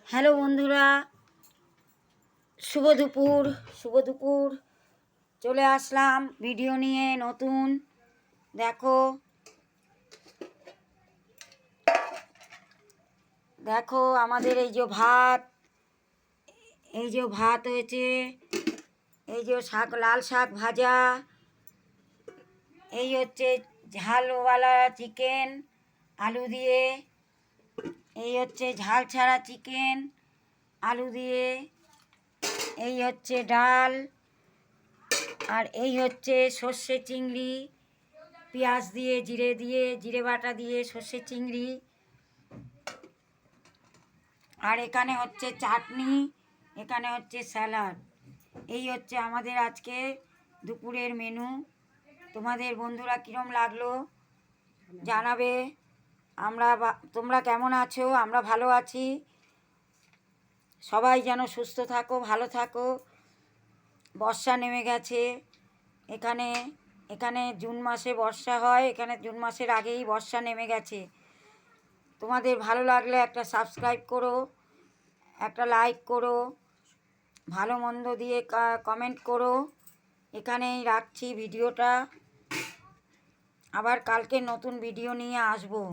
Hello বন্ধুরা, শুভ দুপুর চলে আসলাম ভিডিও নিয়ে নতুন। দেখো দেখো আমাদের এই যে ভাত হয়েছে, এই যে লাল শাক ভাজা, এই হচ্ছে ঝালওয়ালা চিকেন আলু দিয়ে, এই হচ্ছে ঝাল ছাড়া চিকেন আলু দিয়ে, এই হচ্ছে ডাল, আর এই হচ্ছে সর্ষে চিংড়ি পেঁয়াজ দিয়ে জিরে বাটা দিয়ে সর্ষে চিংড়ি, আর এখানে হচ্ছে চাটনি, এখানে হচ্ছে স্যালাড। এই হচ্ছে আমাদের আজকে দুপুরের মেনু। তোমাদের বন্ধুরা কীরম লাগলো জানাবে। তোমরা কেমন আছো? আমরা ভালো আছি। সবাই যেন সুস্থ থাকো, ভালো থাকো। বর্ষা নেমে গেছে এখানে জুন মাসে বর্ষা হয়, এখানে জুন মাসের আগেই বর্ষা নেমে গেছে। তোমাদের ভালো লাগলে একটা সাবস্ক্রাইব করো, একটা লাইক করো, ভালো মন্দ দিয়ে কমেন্ট করো। এখানেই রাখছি ভিডিওটা, আবার কালকে নতুন ভিডিও নিয়ে আসবো।